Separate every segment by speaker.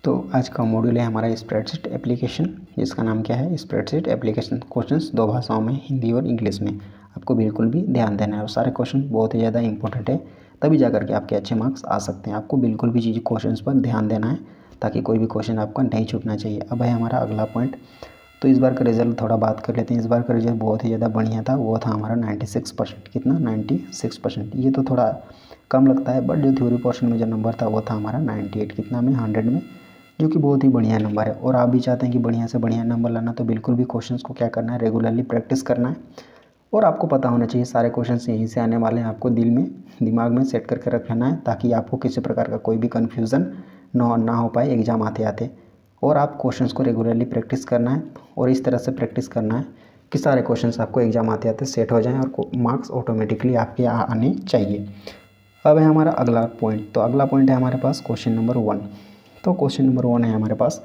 Speaker 1: तो आज का मॉड्यूल है हमारा स्प्रेडशीट एप्लीकेशन, जिसका नाम क्या है, स्प्रेडशीट एप्लीकेशन। क्वेश्चंस दो भाषाओं में, हिंदी और इंग्लिश में। आपको बिल्कुल भी ध्यान देना है और सारे क्वेश्चन बहुत ही ज़्यादा इंपॉर्टेंट है, तभी जा करके आपके अच्छे मार्क्स आ सकते हैं। आपको बिल्कुल भी चीज़ क्वेश्चंस पर ध्यान देना है ताकि कोई भी क्वेश्चन आपका नहीं छूटना चाहिए। अब है हमारा अगला पॉइंट। तो इस बार का रिजल्ट थोड़ा बात कर लेते हैं। इस बार का रिजल्ट बहुत ही ज़्यादा बढ़िया था, वो था हमारा 96%। कितना? 96%। ये तो थोड़ा कम लगता है, बट जो थ्योरी पोर्शन में जो नंबर था वो था हमारा 98। कितना में? 100 में, जो कि बहुत ही बढ़िया नंबर है। और आप भी चाहते हैं कि बढ़िया से बढ़िया नंबर लाना, तो बिल्कुल भी क्वेश्चंस को क्या करना है, रेगुलरली प्रैक्टिस करना है। और आपको पता होना चाहिए सारे क्वेश्चंस यहीं से आने वाले हैं। आपको दिमाग में सेट करके रखना है ताकि आपको किसी प्रकार का कोई भी कन्फ्यूज़न ना हो पाए एग्ज़ाम आते आते। और आप क्वेश्चंस को रेगुलरली प्रैक्टिस करना है और इस तरह से प्रैक्टिस करना है कि सारे क्वेश्चंस आपको एग्ज़ाम आते आते सेट हो जाएँ और मार्क्स ऑटोमेटिकली आपके आने चाहिए। अब है हमारा अगला पॉइंट। तो अगला पॉइंट है हमारे पास क्वेश्चन नंबर 1। तो क्वेश्चन नंबर 1 है हमारे पास,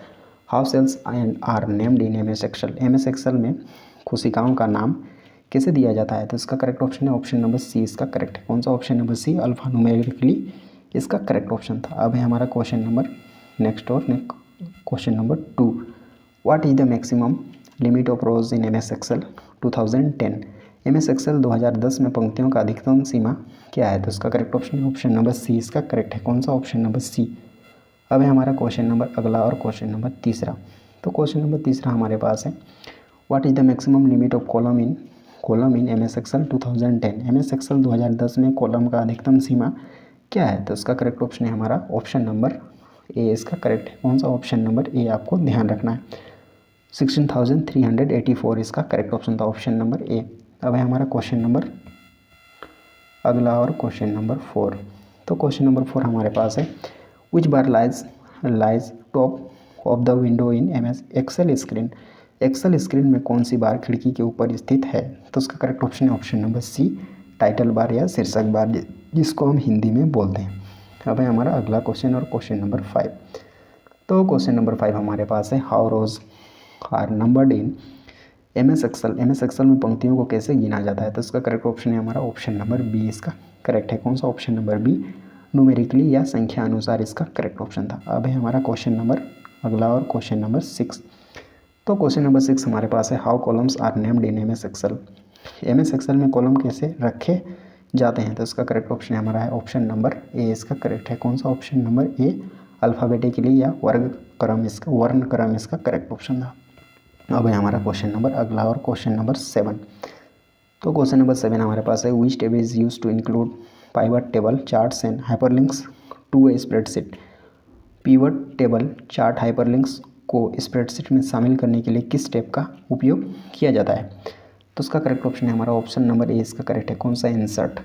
Speaker 1: how cells and are named in M S Excel. M S Excel में कोशिकाओं का नाम कैसे दिया जाता है? तो इसका करेक्ट ऑप्शन है ऑप्शन नंबर सी। इसका करेक्ट है कौन सा? Option number C, alphanumerically इसका करेक्ट ऑप्शन था। अब है हमारा question number next question number 2, what is the maximum limit of rows in M S Excel 2010। M S Excel 2010 में पंक्तियों का अधिकतम सीमा क्या है? तो इसका करेक्ट ऑप्शन है ऑप्शन नंबर सी। इसका करेक्ट है कौन सा? Option number C. अब है हमारा क्वेश्चन नंबर अगला और क्वेश्चन नंबर तीसरा। तो क्वेश्चन नंबर तीसरा हमारे पास है, what is the maximum limit of column in M S Excel 2010। M S Excel 2010 में कॉलम का अधिकतम सीमा क्या है? तो इसका करेक्ट ऑप्शन है हमारा ऑप्शन नंबर ए। इसका करेक्ट है कौन सा? ऑप्शन नंबर ए आपको ध्यान रखना है, 16,384 इसका करेक्ट ऑप्शन था, ऑप्शन नंबर ए। अब है हमारा क्वेश्चन नंबर अगला और क्वेश्चन नंबर 4। तो क्वेश्चन नंबर 4 हमारे पास है, which bar lies top of the window in M S excel screen. Excel screen में कौन सी बार खिड़की के ऊपर स्थित है? तो उसका करेक्ट ऑप्शन है option number C, title bar या शीर्षक बार, जिसको हम हिंदी में बोलते हैं। अब है हमारा अगला क्वेश्चन और क्वेश्चन नंबर 5। तो क्वेश्चन नंबर 5 हमारे पास है, how rows are numbered in M S Excel. M S Excel में पंक्तियों को कैसे गिना जाता है? तो इसका करेक्ट ऑप्शन है हमारा ऑप्शन नंबर बी। इसका करेक्ट है कौन सा? ऑप्शन नंबर बी, न्यूमेरिकली या संख्या अनुसार इसका करेक्ट ऑप्शन था। अब है हमारा क्वेश्चन नंबर अगला और क्वेश्चन नंबर 6। तो क्वेश्चन नंबर 6 हमारे पास है, how columns are named in M S Excel. M S Excel में कॉलम कैसे रखे जाते हैं? तो इसका करेक्ट ऑप्शन हमारा है ऑप्शन नंबर ए। इसका करेक्ट है कौन सा? ऑप्शन नंबर ए, अल्फ़ाबेटिकली या वर्ण क्रम इसका करेक्ट ऑप्शन था। अब है हमारा क्वेश्चन नंबर अगला और क्वेश्चन नंबर 7। तो क्वेश्चन नंबर 7 हमारे पास है, which table is use to include pivot table charts and hyperlinks to a spreadsheet. Pivot table chart hyperlinks को स्प्रेडशीट में शामिल करने के लिए किस स्टेप का उपयोग किया जाता है? तो उसका करेक्ट ऑप्शन है हमारा ऑप्शन नंबर ए। इसका करेक्ट है कौन सा? इंसर्ट।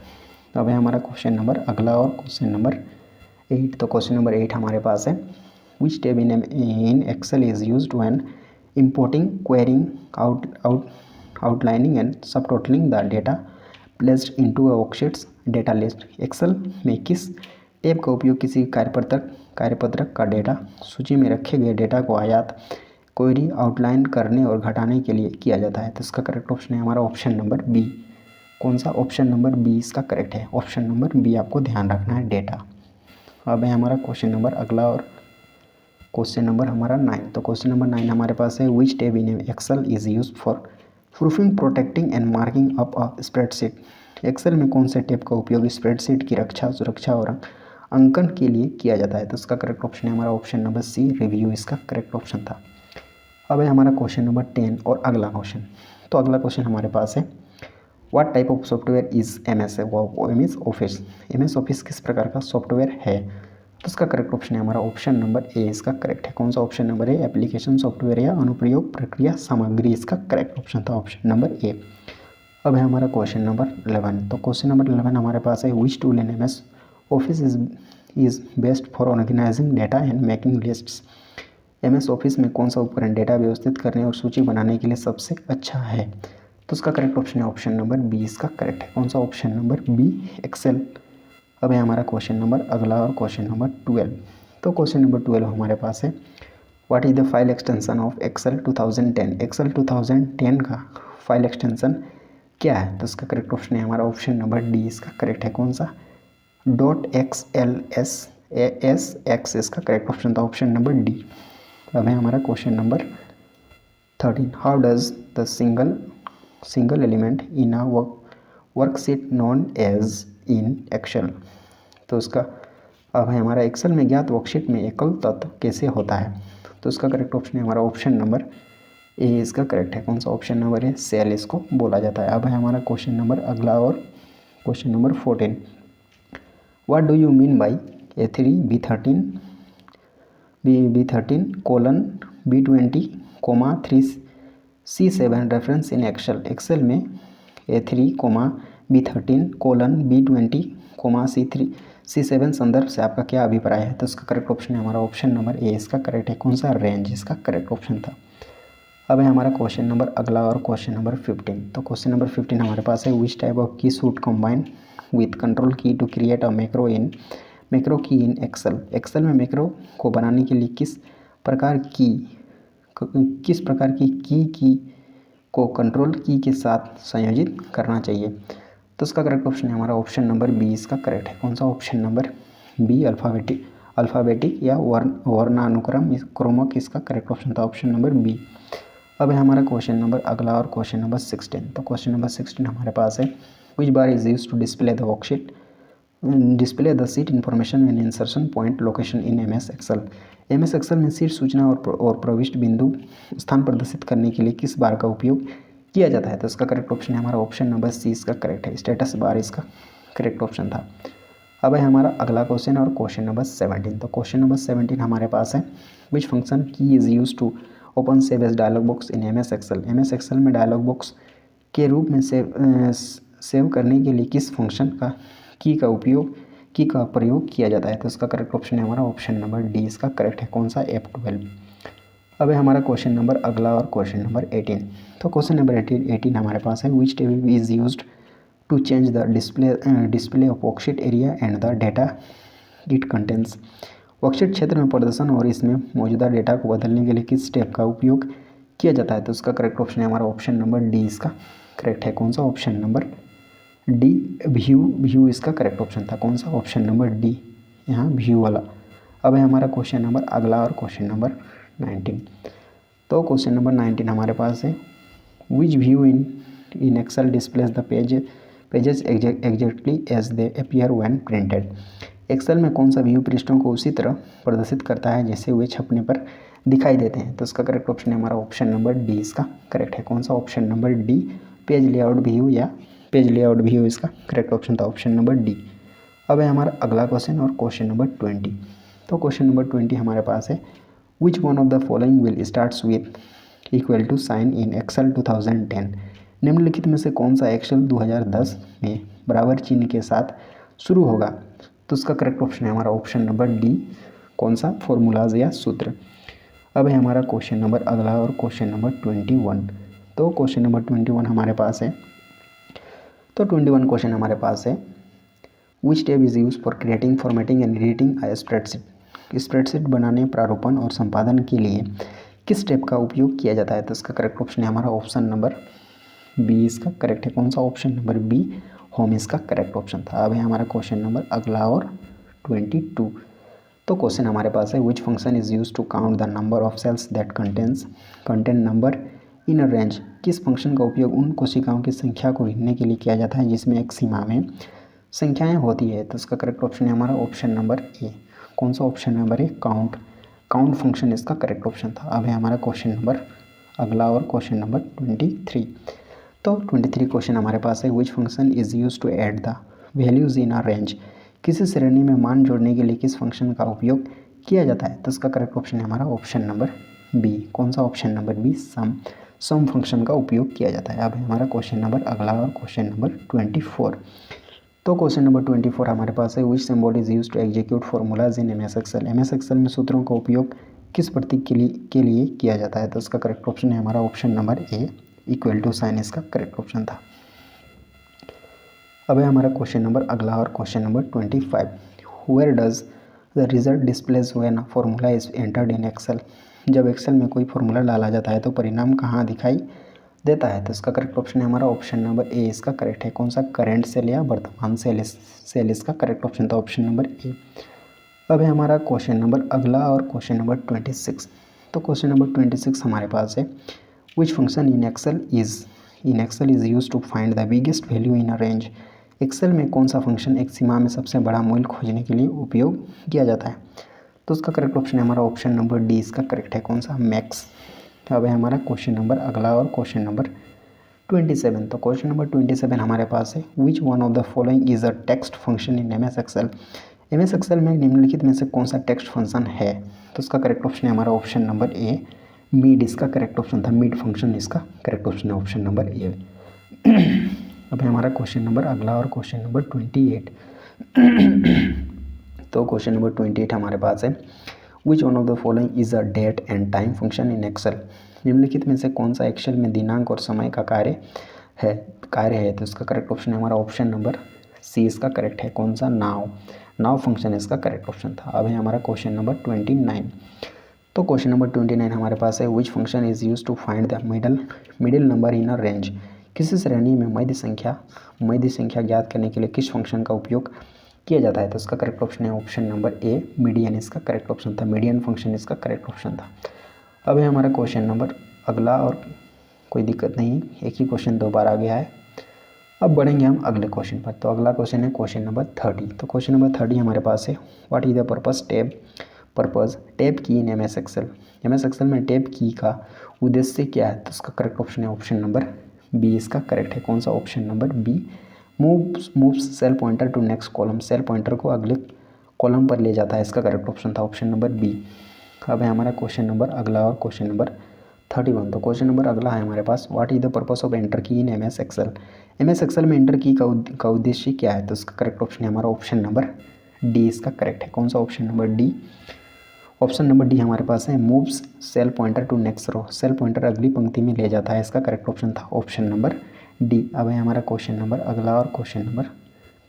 Speaker 1: अब है हमारा क्वेश्चन नंबर अगला और क्वेश्चन नंबर 8। तो क्वेश्चन नंबर 8 हमारे पास है, which tab in Excel is use when importing, querying, outlining and subtotaling the data placed into a worksheets data list। Excel में किस टेब का उपयोग किसी कार्यपत्रक का डेटा सूची में रखे गए डेटा को आयात, क्वेरी, आउटलाइन करने और घटाने के लिए किया जाता है? तो इसका करेक्ट ऑप्शन है हमारा ऑप्शन नंबर बी। कौन सा? ऑप्शन नंबर बी इसका करेक्ट है, ऑप्शन नंबर बी आपको ध्यान रखना है, डेटा। अब है हमारा क्वेश्चन नंबर अगला और क्वेश्चन नंबर हमारा 9। तो क्वेश्चन नंबर 9 हमारे पास है, which tab in Excel is use for proofing, protecting and marking up a spreadsheet. Excel में कौन से टेब का उपयोग स्प्रेडशीट की रक्षा, सुरक्षा और अंकन के लिए किया जाता है? तो उसका करेक्ट ऑप्शन है हमारा ऑप्शन नंबर सी, रिव्यू इसका करेक्ट ऑप्शन था। अब है हमारा क्वेश्चन नंबर 10 और अगला क्वेश्चन। तो अगला क्वेश्चन हमारे पास है, what type of software is M S Office. M S Office किस प्रकार का सॉफ्टवेयर है? तो इसका करेक्ट ऑप्शन है हमारा ऑप्शन नंबर ए। इसका करेक्ट है कौन सा? ऑप्शन नंबर ए, एप्लीकेशन सॉफ्टवेयर या अनुप्रयोग प्रक्रिया सामग्री। इसका करेक्ट ऑप्शन था ऑप्शन नंबर ए। अब है हमारा क्वेश्चन नंबर 11। तो क्वेश्चन नंबर 11 हमारे पास है, which tool in M S Office is best for organizing data and making lists. M S Office में कौन सा उपकरण डेटा व्यवस्थित करने और सूची बनाने के लिए सबसे अच्छा है? तो उसका करेक्ट ऑप्शन है ऑप्शन नंबर बी। इसका करेक्ट है कौन सा? Option number B, Excel. अब है हमारा क्वेश्चन नंबर अगला और क्वेश्चन नंबर 12। तो क्वेश्चन नंबर 12 हमारे पास है, what is the file extension of Excel 2010। Excel 2010 का फाइल एक्सटेंशन क्या है? तो इसका करेक्ट ऑप्शन है हमारा ऑप्शन नंबर डी। इसका करेक्ट है कौन सा? .xls ASX इसका करेक्ट ऑप्शन था, ऑप्शन नंबर डी। अब है हमारा question number 13, how does the single element in a worksheet known as in Excel. तो उसका अब है हमारा एक्सेल में ज्ञात वर्कशीट में एकल तत्व कैसे होता है। तो उसका करेक्ट ऑप्शन है हमारा ऑप्शन नंबर ए इसका करेक्ट है। कौन सा ऑप्शन नंबर है, सेल इसको बोला जाता है। अब है हमारा क्वेश्चन नंबर अगला और question number 14, what do you mean by A3 B13 colon B20 comma 3C7 reference in Excel में A3 B13 colon B20 coma C7 संदर्भ से आपका क्या अभिप्राय है। तो इसका करेक्ट ऑप्शन है हमारा ऑप्शन नंबर ए इसका करेक्ट है। कौन सा, रेंज इसका करेक्ट ऑप्शन था। अब है हमारा क्वेश्चन नंबर अगला और क्वेश्चन नंबर 15। तो क्वेश्चन नंबर 15 हमारे पास है, विच टाइप ऑफ की शुड कंबाइन विथ कंट्रोल की टू क्रिएट अ मैक्रो की इन एक्सेल में मैक्रो को बनाने के लिए किस प्रकार की को कंट्रोल की के साथ संयोजित करना चाहिए। तो इसका करेक्ट ऑप्शन है हमारा ऑप्शन नंबर बी इसका करेक्ट है। कौन सा, ऑप्शन नंबर बी, अल्फ़ाबेटिक या वर्णानुक्रम क्रमक इसका करेक्ट ऑप्शन था, ऑप्शन नंबर बी। अब है हमारा क्वेश्चन नंबर अगला और क्वेश्चन नंबर 16। तो क्वेश्चन नंबर 16 हमारे पास है, which bar is use to display the sheet information and insertion point location in MS Excel. MS Excel में सीट सूचना और प्रविष्ट बिंदु स्थान प्रदर्शित करने के लिए किस बार का उपयोग किया जाता है। तो इसका करेक्ट ऑप्शन है हमारा ऑप्शन नंबर सी इसका करेक्ट है, स्टेटस बार इसका करेक्ट ऑप्शन था। अब है हमारा अगला क्वेश्चन और क्वेश्चन नंबर 17। तो क्वेश्चन नंबर 17 हमारे पास है, which function key is use to open save as dialog box in MS Excel. MS Excel में डायलॉग बॉक्स के रूप में सेव करने के लिए किस फंक्शन की का प्रयोग किया जाता है। तो इसका करेक्ट ऑप्शन है हमारा ऑप्शन नंबर डी इसका करेक्ट है। कौन सा, F12। अब है हमारा क्वेश्चन नंबर अगला और क्वेश्चन नंबर 18। तो क्वेश्चन नंबर 18 हमारे पास है, which table is used to change the display of worksheet area and the data it contents. Worksheet क्षेत्र में प्रदर्शन और इसमें मौजूदा डेटा को बदलने के लिए किस स्टेप का उपयोग किया जाता है। तो उसका करेक्ट ऑप्शन है हमारा ऑप्शन नंबर डी इसका करेक्ट है। कौन सा, ऑप्शन नंबर डी, व्यू इसका करेक्ट ऑप्शन था। कौन सा, ऑप्शन नंबर डी यहाँ व्यू वाला। अब है हमारा क्वेश्चन नंबर अगला और क्वेश्चन नंबर 19। तो क्वेश्चन नंबर 19 हमारे पास है, which view in excel displays the pages exactly as they appear when printed. Excel में कौन सा व्यू पृष्ठों को उसी तरह प्रदर्शित करता है जैसे वे छपने पर दिखाई देते हैं। तो इसका करेक्ट ऑप्शन है हमारा ऑप्शन नंबर डी इसका करेक्ट है। कौन सा, option number D, page layout view इसका करेक्ट ऑप्शन था, ऑप्शन नंबर डी। अब है हमारा अगला क्वेश्चन और क्वेश्चन नंबर 20। तो क्वेश्चन नंबर 20 हमारे पास है, which one of the following will starts with equal to sign in Excel 2010। निम्नलिखित में से कौन सा एक्सेल 2010 में बराबर चिन्ह के साथ शुरू होगा। तो उसका करेक्ट ऑप्शन है हमारा ऑप्शन नंबर डी, कौन सा, फॉर्मूलाज या सूत्र। अब है हमारा क्वेश्चन नंबर अगला और क्वेश्चन नंबर 21। तो क्वेश्चन नंबर 21 हमारे पास है, तो 21 क्वेश्चन हमारे पास है, विच tab is use for creating formatting and editing a spreadsheet. Spreadsheet बनाने, प्रारूपण और संपादन के लिए किस टैब का उपयोग किया जाता है। तो इसका करेक्ट ऑप्शन है हमारा ऑप्शन नंबर बी इसका करेक्ट है। कौन सा, ऑप्शन नंबर बी, होम इसका करेक्ट ऑप्शन था। अब है हमारा क्वेश्चन नंबर अगला और 22। तो क्वेश्चन हमारे पास है, which function is use to count the number of cells that contain number in a range. किस फंक्शन का उपयोग उन कोशिकाओं की संख्या को गिनने के लिए किया जाता है जिसमें एक सीमा में संख्याएं होती है। तो इसका करेक्ट ऑप्शन है हमारा ऑप्शन नंबर ए। कौन सा, ऑप्शन नंबर ए, काउंट फंक्शन इसका करेक्ट ऑप्शन था। अब है हमारा क्वेश्चन नंबर अगला और क्वेश्चन नंबर 23। तो 23 क्वेश्चन हमारे पास है, which function is use to add the values in a range. किसी श्रेणी में मान जोड़ने के लिए किस फंक्शन का उपयोग किया जाता है। तो इसका करेक्ट ऑप्शन है हमारा ऑप्शन नंबर बी। कौन सा, option number B, sum function का उपयोग किया जाता है। अब है हमारा क्वेश्चन नंबर अगला और क्वेश्चन नंबर 24। तो क्वेश्चन नंबर 24 हमारे पास है, which symbol is use to execute formulas in MS Excel. MS Excel में सूत्रों का उपयोग किस प्रतीक के लिए किया जाता है। तो इसका करेक्ट ऑप्शन है हमारा option number A, equal to sign इसका करेक्ट ऑप्शन था। अब है हमारा क्वेश्चन नंबर अगला और question number 25, where does the result displays when formula is entered in Excel. जब एक्सेल में कोई फॉर्मूला डाला जाता है तो परिणाम कहाँ दिखाई देता है। तो इसका करेक्ट ऑप्शन है हमारा ऑप्शन नंबर ए इसका करेक्ट है। कौन सा, करेंट सेल या वर्तमान सेल इसका करेक्ट ऑप्शन था, ऑप्शन नंबर ए। अब है हमारा क्वेश्चन नंबर अगला और क्वेश्चन नंबर 26। तो क्वेश्चन नंबर 26 हमारे पास है, which function in Excel is use to find the biggest value in a range. Excel में कौन सा फंक्शन एक सीमा में सबसे बड़ा मूल्य खोजने के लिए उपयोग किया जाता है। तो उसका करेक्ट ऑप्शन है हमारा ऑप्शन नंबर डी, इसका करेक्ट है कौन सा, मैक्स। अब है हमारा क्वेश्चन नंबर अगला और क्वेश्चन नंबर 27। तो क्वेश्चन नंबर 27 हमारे पास है, which one of the following is a text function in M S Excel. M S Excel में निम्नलिखित में से कौन सा टेक्स्ट फंक्शन है। तो इसका करेक्ट ऑप्शन है हमारा ऑप्शन नंबर ए, मीड। इसका करेक्ट ऑप्शन था मीड फंक्शन, इसका करेक्ट ऑप्शन है ऑप्शन नंबर ए। अब है हमारा क्वेश्चन नंबर अगला और क्वेश्चन नंबर 28। तो क्वेश्चन नंबर 28 हमारे पास है, which one of the following is a date and time function in Excel. निम्नलिखित में से कौन सा एक्सेल में दिनांक और समय का कार्य है। तो इसका करेक्ट ऑप्शन है हमारा ऑप्शन नंबर सी, इसका करेक्ट है कौन सा, नाव फंक्शन इसका करेक्ट ऑप्शन था। अब है हमारा क्वेश्चन नंबर 29। तो क्वेश्चन नंबर 29 हमारे पास है, which function is use to find the middle number in a range. किसी श्रेणी में मध्य संख्या ज्ञात करने के लिए किस फंक्शन का उपयोग किया जाता है। तो इसका करेक्ट ऑप्शन है ऑप्शन नंबर ए, मीडियन। इसका करेक्ट ऑप्शन था मीडियन फंक्शन, इसका करेक्ट ऑप्शन था। अब है हमारा क्वेश्चन नंबर अगला और कोई दिक्कत नहीं, एक ही क्वेश्चन दो बार आ गया है। अब बढ़ेंगे हम अगले क्वेश्चन पर। तो अगला क्वेश्चन है क्वेश्चन नंबर 30। तो क्वेश्चन नंबर 30 हमारे पास है, what is the purpose tab key in M S Excel. M S Excel में टैब की का उद्देश्य क्या है। तो इसका करेक्ट ऑप्शन है ऑप्शन नंबर बी, इसका करेक्ट है कौन सा, option number B, moves cell pointer to next column. Cell pointer को अगले कॉलम पर ले जाता है, इसका करेक्ट ऑप्शन था ऑप्शन नंबर बी। अब है हमारा क्वेश्चन नंबर अगला और क्वेश्चन नंबर 31। तो क्वेश्चन नंबर अगला है हमारे पास, what is the purpose of enter key in M S Excel. M S Excel में एंटर की का उद्देश्य क्या है। तो इसका करेक्ट ऑप्शन है हमारा ऑप्शन नंबर डी, इसका करेक्ट है कौन सा, option number D. Option number D हमारे पास है, moves cell pointer to next row. Cell pointer अगली पंक्ति में ले जाता है, इसका करेक्ट ऑप्शन था ऑप्शन नंबर डी। अब है हमारा क्वेश्चन नंबर अगला और क्वेश्चन नंबर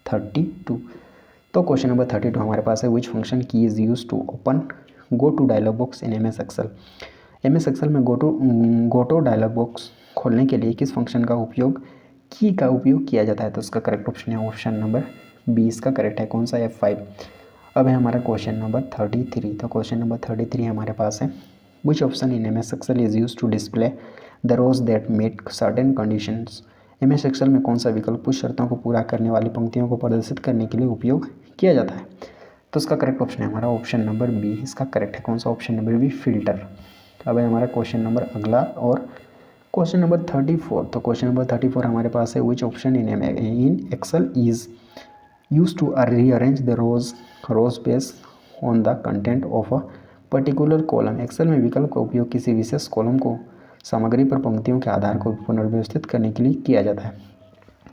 Speaker 1: 32। तो क्वेश्चन नंबर 32 हमारे पास है, which function key is use to open go to dialog box in M S Excel. M S Excel में गो टू डायलॉग बॉक्स खोलने के लिए किस फंक्शन का उपयोग किया जाता है। तो उसका करेक्ट ऑप्शन है ऑप्शन नंबर बी, इसका करेक्ट है कौन सा, F5। अब है हमारा क्वेश्चन नंबर 33। तो क्वेश्चन नंबर 33 हमारे पास है, which option in M S Excel is use to display the rows that met certain conditions. M S Excel में कौन सा विकल्प कुछ शर्तों को पूरा करने वाली पंक्तियों को प्रदर्शित करने के लिए उपयोग किया जाता है। तो इसका करेक्ट ऑप्शन है हमारा ऑप्शन नंबर बी, इसका करेक्ट है कौन सा, ऑप्शन नंबर बी, फिल्टर। अब है हमारा क्वेश्चन नंबर अगला और क्वेश्चन नंबर 34। तो क्वेश्चन नंबर 34 हमारे पास है, which option in Excel is use to rearrange the rows based on the content of a particular column. Excel में विकल्प का उपयोग किसी विशेष कॉलम को सामग्री पर पंक्तियों के आधार को पुनर्व्यवस्थित करने के लिए किया जाता है।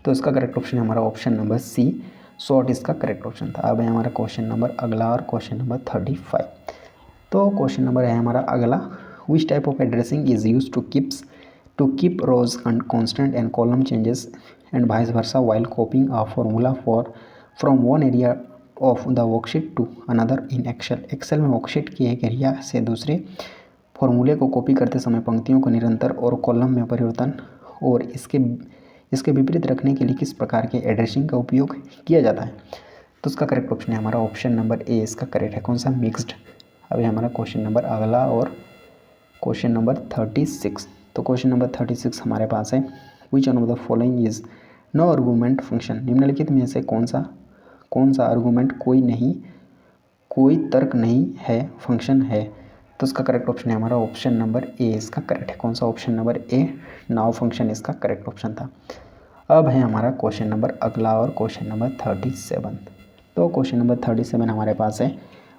Speaker 1: तो इसका करेक्ट ऑप्शन है हमारा ऑप्शन नंबर सी, शॉर्ट, इसका करेक्ट ऑप्शन था। अब है हमारा क्वेश्चन नंबर अगला और क्वेश्चन नंबर 35। तो क्वेश्चन नंबर है हमारा अगला, which type of addressing is use to keep rows constant and column changes and vice versa while copying a formula from one area of the worksheet to another in Excel. Excel में worksheet के एक area से दूसरे फॉर्मूले को copy करते समय पंक्तियों को निरंतर और कॉलम में परिवर्तन और इसके विपरीत रखने के लिए किस प्रकार के एड्रेसिंग का उपयोग किया जाता है। तो उसका करेक्ट ऑप्शन है हमारा ऑप्शन नंबर ए, इसका करेक्ट है कौन सा, मिक्स्ड। अभी हमारा क्वेश्चन नंबर अगला और क्वेश्चन नंबर 36। तो क्वेश्चन नंबर 36 हमारे पास है, which one of the following is no argument function. निम्नलिखित में से कौन सा आर्गूमेंट कोई तर्क नहीं है फंक्शन है। तो इसका करेक्ट ऑप्शन है हमारा ऑप्शन नंबर ए, इसका करेक्ट है कौन सा, ऑप्शन नंबर ए, नाउ फंक्शन, इसका करेक्ट ऑप्शन था। अब है हमारा क्वेश्चन नंबर अगला और क्वेश्चन नंबर 37। तो क्वेश्चन नंबर 37 हमारे पास है,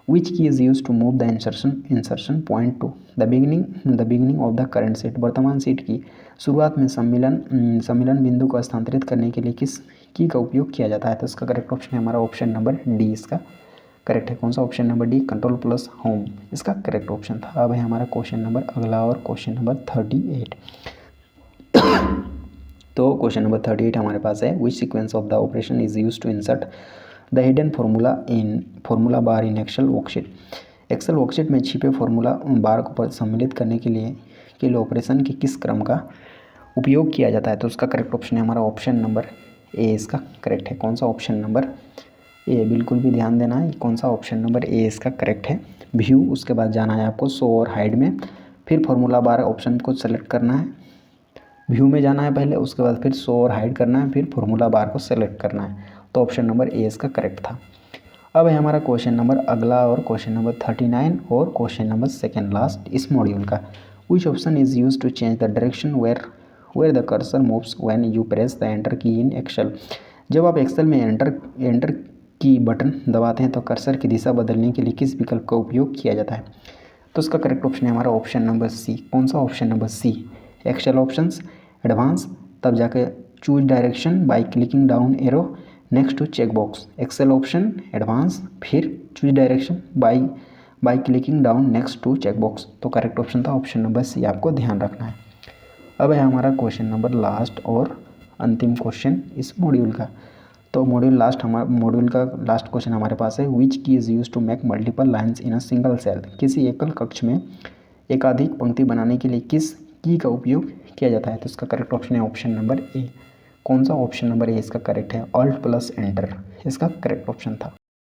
Speaker 1: which key is use to move the insertion point to the beginning of the current sheet. वर्तमान सीट की शुरुआत में सम्मिलन बिंदु को स्थानांतरित करने के लिए किस की का उपयोग किया जाता है। तो इसका करेक्ट ऑप्शन है हमारा ऑप्शन नंबर डी, इसका करेक्ट है कौन सा, option number D, control plus home, इसका करेक्ट ऑप्शन था। अब है हमारा क्वेश्चन नंबर अगला और क्वेश्चन नंबर 38। तो क्वेश्चन नंबर 38 हमारे पास है, which sequence of the operation is use to insert the hidden formula bar in Excel worksheet. Excel worksheet में छिपे फॉर्मूला बार को सम्मिलित करने के लिए ऑपरेशन के किस क्रम का उपयोग किया जाता है। तो उसका करेक्ट ऑप्शन है हमारा ऑप्शन नंबर ए, इसका करेक्ट है कौन सा, ऑप्शन नंबर ए, बिल्कुल भी ध्यान देना है कौन सा ऑप्शन नंबर ए इसका करेक्ट है। व्यू, उसके बाद जाना है आपको शो और हाइड में, फिर फॉर्मूला बार ऑप्शन को सेलेक्ट करना है। व्यू में जाना है पहले, उसके बाद फिर शो और हाइड करना है, फिर फॉर्मूला बार को सेलेक्ट करना है। तो ऑप्शन नंबर ए इसका करेक्ट था। अब है हमारा क्वेश्चन नंबर अगला और क्वेश्चन नंबर 39 और क्वेश्चन नंबर सेकेंड लास्ट इस मॉड्यूल का। Which option is use to change the direction where the cursor moves when you press the enter key in Excel. जब आप एक्सेल में एंटर की button दबाते हैं तो कर्सर की दिशा बदलने के लिए किस विकल्प का उपयोग किया जाता है। तो इसका करेक्ट ऑप्शन है हमारा ऑप्शन नंबर सी। कौन सा option number C, excel options, advance, तब जाके choose direction by clicking down arrow next to check box. Excel option, advance, फिर choose direction by clicking down next to check box. तो correct option था option number C, आपको ध्यान रखना है। अब है हमारा क्वेश्चन नंबर लास्ट और अंतिम क्वेश्चन इस मॉड्यूल का। तो मॉड्यूल का लास्ट क्वेश्चन हमारे पास है, which key is use to make multiple lines in a single cell. किसी एकल कक्ष में एकाधिक पंक्ति बनाने के लिए किस की का उपयोग किया जाता है। तो इसका करेक्ट ऑप्शन है ऑप्शन नंबर ए। कौन सा ऑप्शन नंबर ए इसका करेक्ट है, ऑल्ट प्लस एंटर इसका करेक्ट ऑप्शन था।